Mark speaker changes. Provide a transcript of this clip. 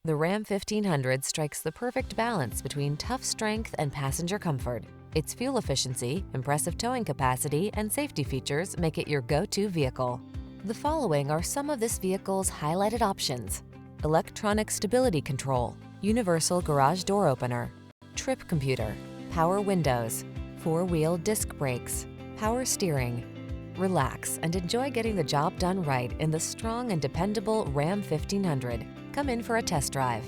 Speaker 1: The Ram 1500 strikes the perfect balance between tough strength and passenger comfort. Its fuel efficiency, impressive towing capacity, and safety features make it your go-to vehicle. The following are some of this vehicle's highlighted options: electronic stability control, universal garage door opener, trip computer, power windows, four-wheel disc brakes, power steering. Relax and enjoy getting the job done right in the strong and dependable Ram 1500. Come in for a test drive.